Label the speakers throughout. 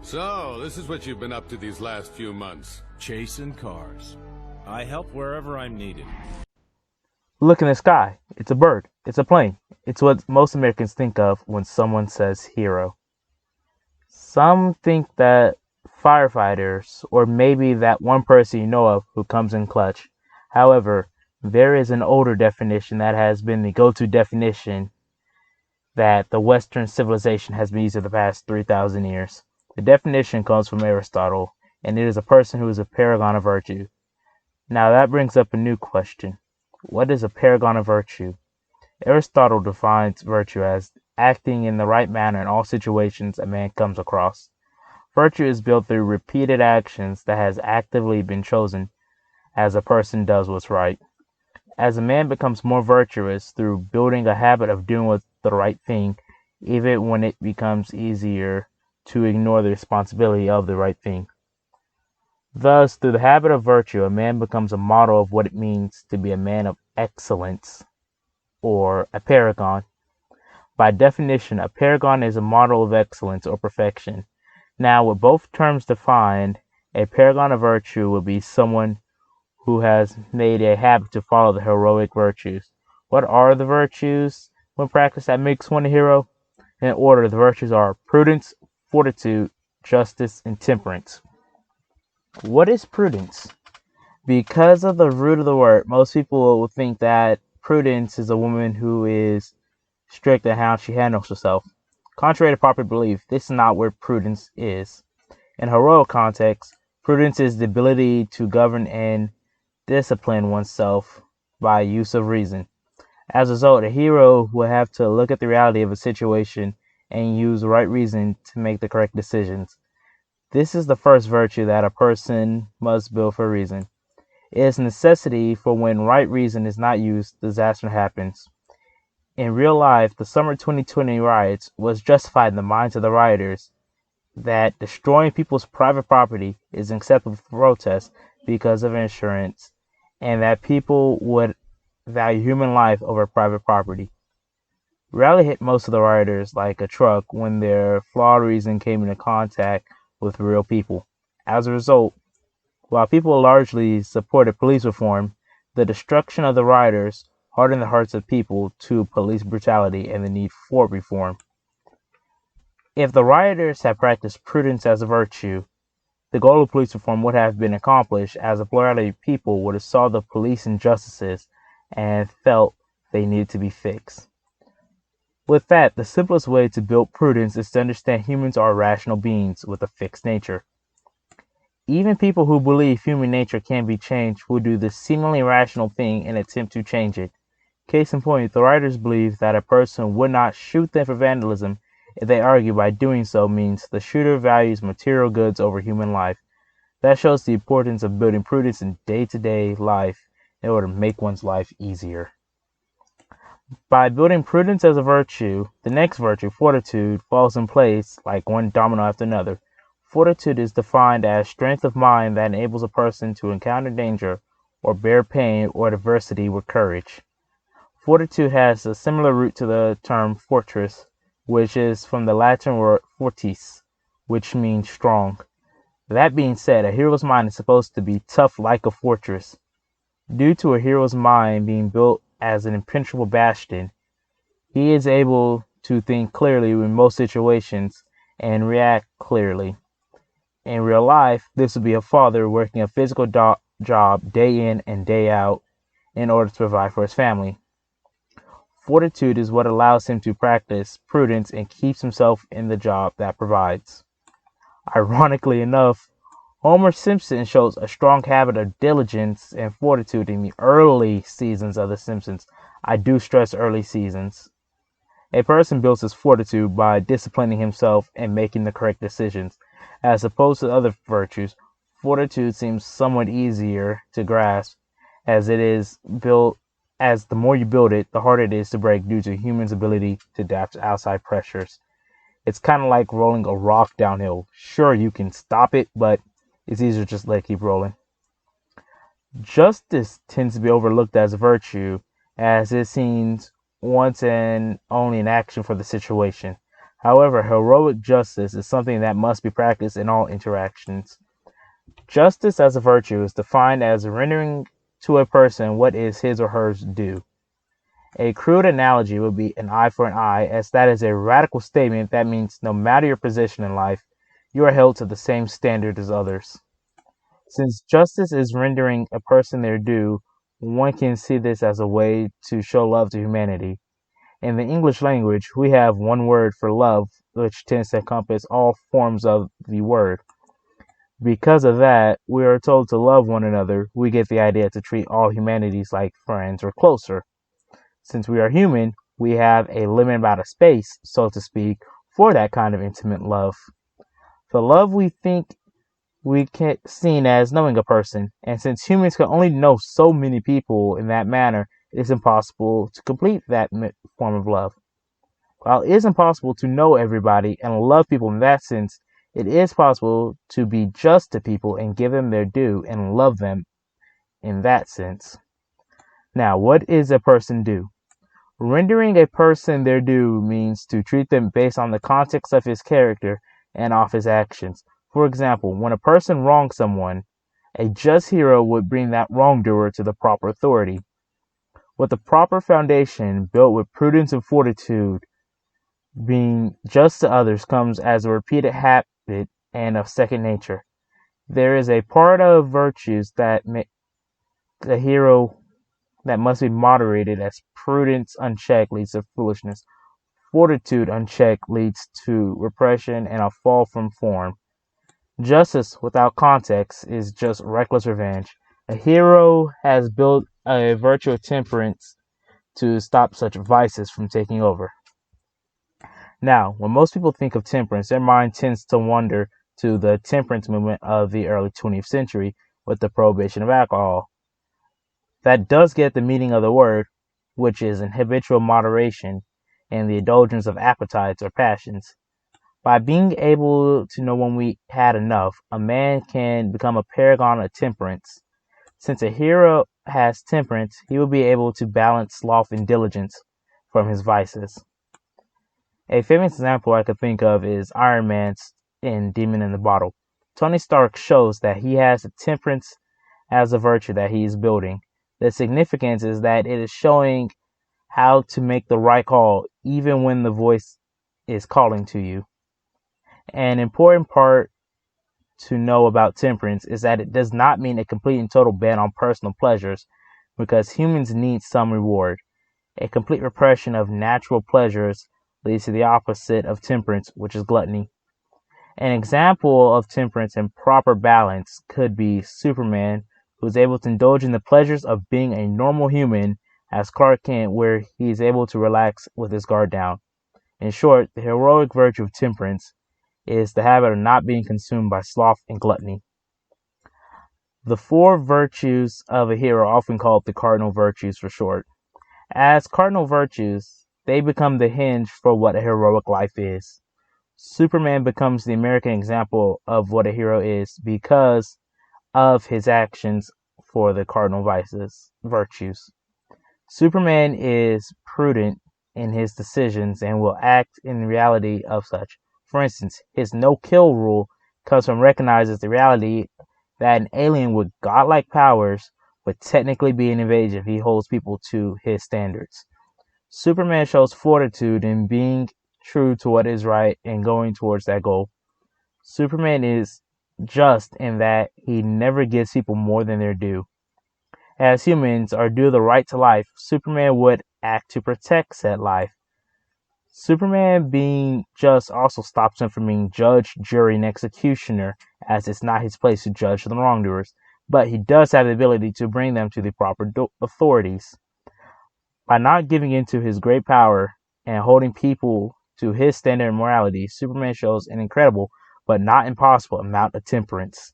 Speaker 1: So, this is what you've been up to these last few months.
Speaker 2: Chasing cars. I help wherever I'm needed.
Speaker 3: Look in the sky. It's a bird. It's a plane. It's what most Americans think of when someone says hero. Some think that firefighters, or maybe that one person you know of who comes in clutch. However, there is an older definition that has been the go-to definition that the Western civilization has been using the past 3,000 years. The definition comes from Aristotle, and it is a person who is a paragon of virtue. Now that brings up a new question. What is a paragon of virtue? Aristotle defines virtue as acting in the right manner in all situations a man comes across. Virtue is built through repeated actions that has actively been chosen as a person does what's right. As a man becomes more virtuous through building a habit of doing the right thing, even when it becomes easier to ignore the responsibility of the right thing. Thus, through the habit of virtue, a man becomes a model of what it means to be a man of excellence, or a paragon. By definition, a paragon is a model of excellence or perfection. Now, with both terms defined, a paragon of virtue would be someone who has made a habit to follow the heroic virtues. What are the virtues when practiced that makes one a hero? In order, the virtues are prudence, fortitude, justice, and temperance. What is prudence? Because of the root of the word, most people will think that prudence is a woman who is strict in how she handles herself. Contrary to popular belief, this is not where prudence is. In heroic context, prudence is the ability to govern and discipline oneself by use of reason. As a result, a hero will have to look at the reality of a situation and use the right reason to make the correct decisions. This is the first virtue that a person must build for reason. It is a necessity, for when right reason is not used, disaster happens. In real life, the summer 2020 riots was justified in the minds of the rioters that destroying people's private property is acceptable for protest because of insurance, and that people would value human life over private property. Reality hit most of the rioters like a truck when their flawed reason came into contact with real people. As a result, while people largely supported police reform, the destruction of the rioters hardened the hearts of people to police brutality and the need for reform. If the rioters had practiced prudence as a virtue, the goal of police reform would have been accomplished, as a plurality of people would have saw the police injustices and felt they needed to be fixed. With that, the simplest way to build prudence is to understand humans are rational beings with a fixed nature. Even people who believe human nature can be changed will do the seemingly rational thing and attempt to change it. Case in point, the writers believe that a person would not shoot them for vandalism if they argue by doing so means the shooter values material goods over human life. That shows the importance of building prudence in day-to-day life in order to make one's life easier. By building prudence as a virtue, the next virtue, fortitude, falls in place like one domino after another. Fortitude is defined as strength of mind that enables a person to encounter danger or bear pain or adversity with courage. Fortitude has a similar root to the term fortress, which is from the Latin word fortis, which means strong. That being said, a hero's mind is supposed to be tough like a fortress. Due to a hero's mind being built as an impenetrable bastion, he is able to think clearly in most situations and react clearly. In real life, this would be a father working a physical job day in and day out in order to provide for his family. Fortitude is what allows him to practice prudence and keeps himself in the job that provides. Ironically enough, Homer Simpson shows a strong habit of diligence and fortitude in the early seasons of The Simpsons. I do stress early seasons. A person builds his fortitude by disciplining himself and making the correct decisions. As opposed to other virtues, fortitude seems somewhat easier to grasp as it is built. As the more you build it, the harder it is to break due to humans' ability to adapt to outside pressures. It's kind of like rolling a rock downhill. Sure, you can stop it, but it's easier to just let it keep rolling. Justice tends to be overlooked as a virtue, as it seems once and only an action for the situation. However, heroic justice is something that must be practiced in all interactions. Justice as a virtue is defined as rendering to a person what is his or hers due. A crude analogy would be an eye for an eye, as that is a radical statement that means no matter your position in life, you are held to the same standard as others. Since justice is rendering a person their due, one can see this as a way to show love to humanity. In the English language, we have one word for love, which tends to encompass all forms of the word. Because of that, we are told to love one another. We get the idea to treat all humanities like friends or closer. Since we are human, we have a limited amount of space, so to speak, for that kind of intimate love. The love we think we can seen as knowing a person, and since humans can only know so many people in that manner, it is impossible to complete that form of love. While it is impossible to know everybody and love people in that sense, it is possible to be just to people and give them their due and love them in that sense. Now, what is a person due? Rendering a person their due means to treat them based on the context of his character and of his actions. For example, when a person wrongs someone, a just hero would bring that wrongdoer to the proper authority. With the proper foundation built with prudence and fortitude, being just to others comes as a repeated habit and of second nature. There is a part of virtues that make the hero that must be moderated, as prudence unchecked leads to foolishness. Fortitude unchecked leads to repression and a fall from form. Justice without context is just reckless revenge. A hero has built a virtue of temperance to stop such vices from taking over. Now, when most people think of temperance, their mind tends to wander to the temperance movement of the early 20th century with the prohibition of alcohol. That does get the meaning of the word, which is in habitual moderation and the indulgence of appetites or passions. By being able to know when we had enough, a man can become a paragon of temperance. Since a hero has temperance, he will be able to balance sloth and diligence from his vices. A famous example I could think of is Iron Man's in Demon in the Bottle. Tony Stark shows that he has a temperance as a virtue that he is building. The significance is that it is showing how to make the right call even when the voice is calling to you. An important part to know about temperance is that it does not mean a complete and total ban on personal pleasures, because humans need some reward. A complete repression of natural pleasures leads to the opposite of temperance, which is gluttony. An example of temperance and proper balance could be Superman, who is able to indulge in the pleasures of being a normal human, as Clark Kent, where he is able to relax with his guard down. In short, the heroic virtue of temperance is the habit of not being consumed by sloth and gluttony. The four virtues of a hero are often called the Cardinal Virtues for short. As cardinal virtues, they become the hinge for what a heroic life is. Superman becomes the American example of what a hero is because of his actions for the cardinal virtues. Superman is prudent in his decisions and will act in reality of such. For instance, his no-kill rule comes from recognizes the reality that an alien with godlike powers would technically be an invasion if he holds people to his standards. Superman shows fortitude in being true to what is right and going towards that goal. Superman is just in that he never gives people more than their due. As humans are due the right to life, Superman would act to protect said life. Superman being just also stops him from being judge, jury, and executioner, as it's not his place to judge the wrongdoers, but he does have the ability to bring them to the proper authorities. By not giving in to his great power and holding people to his standard of morality, Superman shows an incredible, but not impossible, amount of temperance.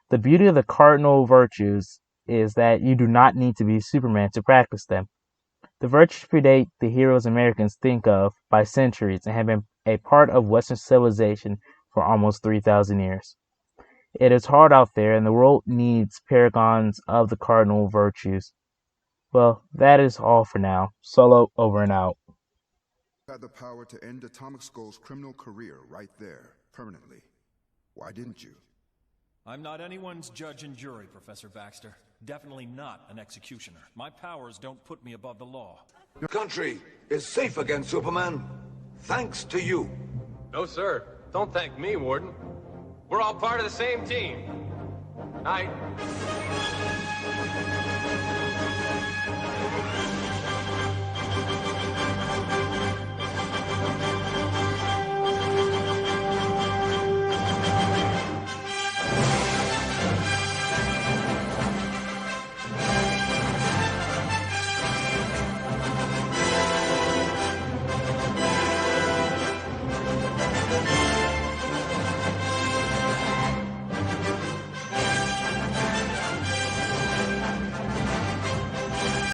Speaker 3: The beauty of the cardinal virtues is that you do not need to be Superman to practice them. The virtues predate the heroes Americans think of by centuries and have been a part of Western civilization for almost 3,000 years. It is hard out there, and the world needs paragons of the cardinal virtues. Well, that is all for now. Solo over and out.
Speaker 4: had the power to end Atomic Skull's criminal career right there, permanently. Why didn't you?
Speaker 5: I'm not anyone's judge and jury, Professor Baxter. Definitely not an executioner. My powers don't put me above the law.
Speaker 6: Your country is safe again, Superman. Thanks to you.
Speaker 7: No, sir. Don't thank me, Warden. We're all part of the same team. Night.